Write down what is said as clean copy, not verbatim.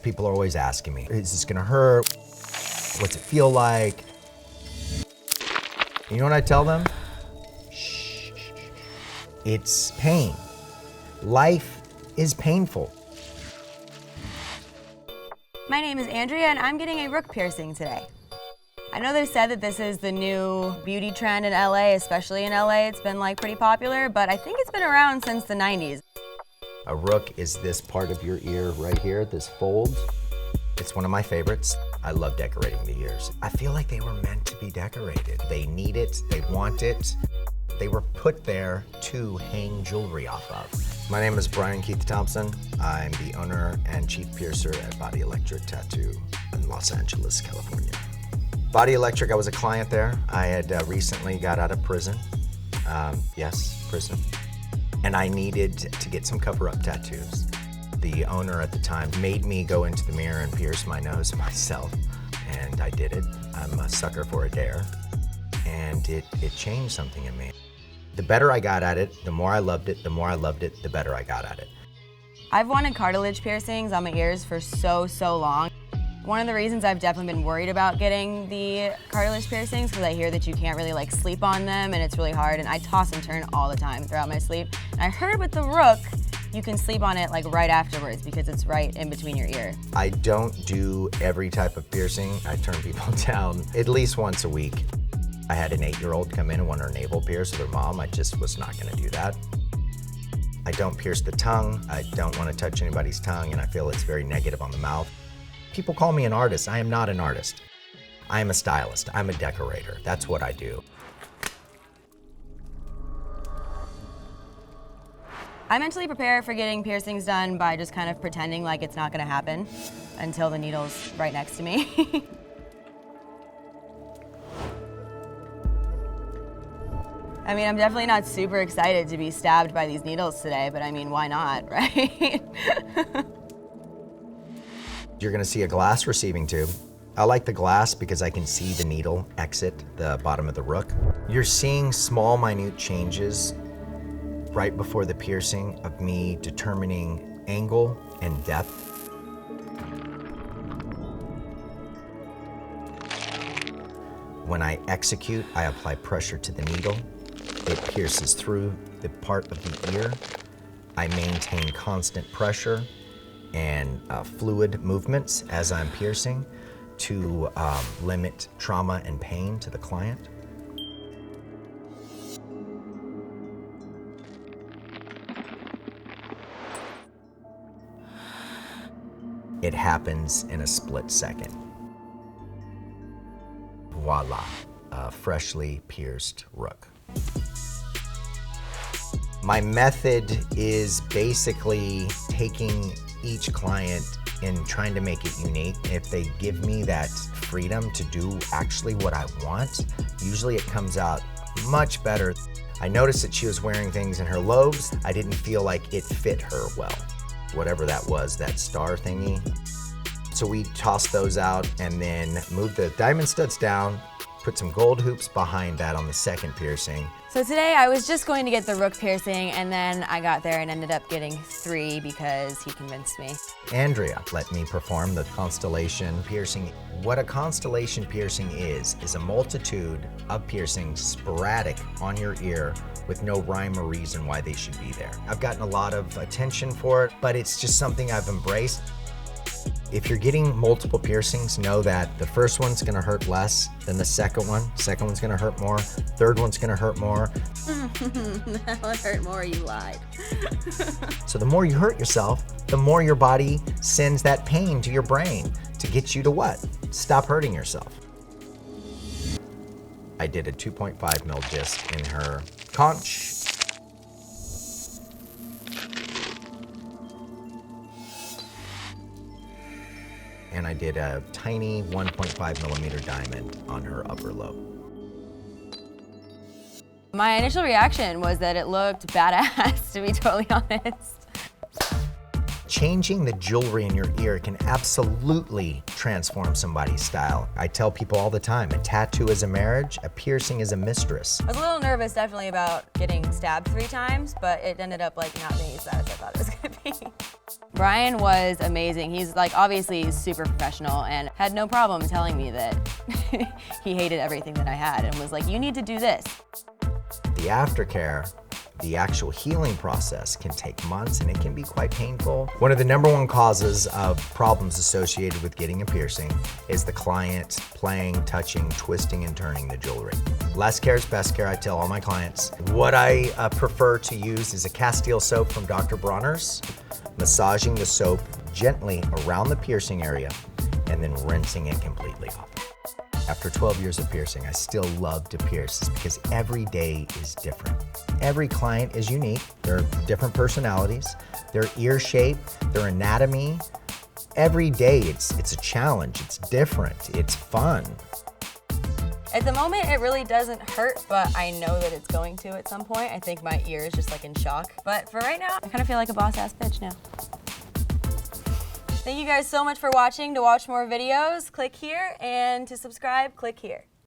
People are always asking me, is this gonna hurt? What's it feel like? You know what I tell them? Shh. It's pain. Life is painful. My name is Andrea and I'm getting a rook piercing today. I know they've said that this is the new beauty trend in LA, especially in LA. It's been like pretty popular, but I think it's been around since the 90s. A rook is this part of your ear right here, this fold. It's one of my favorites. I love decorating the ears. I feel like they were meant to be decorated. They need it, they want it. They were put there to hang jewelry off of. My name is Keith Thompson. I'm the owner and chief piercer at Body Electric Tattoo in Los Angeles, California. Body Electric, I was a client there. I had recently got out of prison. Yes, prison. And I needed to get some cover-up tattoos. The owner at the time made me go into the mirror and pierce my nose myself, and I did it. I'm a sucker for a dare, and it changed something in me. The better I got at it, the more I loved it, the more I loved it, the better I got at it. I've wanted cartilage piercings on my ears for so long. One of the reasons I've definitely been worried about getting the cartilage piercings because I hear that you can't really like sleep on them and it's really hard, and I toss and turn all the time throughout my sleep. And I heard with the rook, you can sleep on it like right afterwards because it's right in between your ear. I don't do every type of piercing. I turn people down at least once a week. I had an 8-year-old come in and want her navel pierced with her mom. I just was not gonna do that. I don't pierce the tongue. I don't want to touch anybody's tongue, and I feel it's very negative on the mouth. People call me an artist. I am not an artist. I am a stylist. I'm a decorator. That's what I do. I mentally prepare for getting piercings done by just kind of pretending like it's not gonna happen until the needle's right next to me. I mean, I'm definitely not super excited to be stabbed by these needles today, but I mean, why not, right? You're gonna see a glass receiving tube. I like the glass because I can see the needle exit the bottom of the rook. You're seeing small, minute changes right before the piercing of me determining angle and depth. When I execute, I apply pressure to the needle. It pierces through the part of the ear. I maintain constant pressure and fluid movements as I'm piercing to limit trauma and pain to the client. It happens in a split second. Voila, a freshly pierced rook. My method is basically taking each client and trying to make it unique. If they give me that freedom to do actually what I want, usually it comes out much better. I noticed that she was wearing things in her lobes. I didn't feel like it fit her well. Whatever that was, that star thingy. So we tossed those out and then moved the diamond studs down, put some gold hoops behind that on the second piercing. So today I was just going to get the rook piercing, and then I got there and ended up getting 3 because he convinced me. Andrea let me perform the Constellation piercing. What a Constellation piercing is a multitude of piercings sporadic on your ear with no rhyme or reason why they should be there. I've gotten a lot of attention for it, but it's just something I've embraced. If you're getting multiple piercings, know that the first one's gonna hurt less than the second one. Second one's gonna hurt more. Third one's gonna hurt more. That one hurt more, you lied. So the more you hurt yourself, the more your body sends that pain to your brain to get you to what? Stop hurting yourself. I did a 2.5 mil disc in her conch. And I did a tiny 1.5 millimeter diamond on her upper lobe. My initial reaction was that it looked badass, to be totally honest. Changing the jewelry in your ear can absolutely transform somebody's style. I tell people all the time, a tattoo is a marriage, a piercing is a mistress. I was a little nervous definitely about getting stabbed 3 times, but it ended up like not being as bad as I thought it was gonna be. Brian was amazing. He's like, obviously he's super professional and had no problem telling me that he hated everything that I had and was like, you need to do this. The aftercare, the actual healing process can take months and it can be quite painful. One of the #1 causes of problems associated with getting a piercing is the client playing, touching, twisting, and turning the jewelry. Less care is best care, I tell all my clients. What I prefer to use is a Castile soap from Dr. Bronner's, massaging the soap gently around the piercing area and then rinsing it completely off. After 12 years of piercing, I still love to pierce because every day is different. Every client is unique. There are different personalities, their ear shape, their anatomy. Every day it's a challenge, it's different, it's fun. At the moment, it really doesn't hurt, but I know that it's going to at some point. I think my ear is just like in shock. But for right now, I kind of feel like a boss-ass bitch now. Thank you guys so much for watching. To watch more videos, click here, and to subscribe, click here.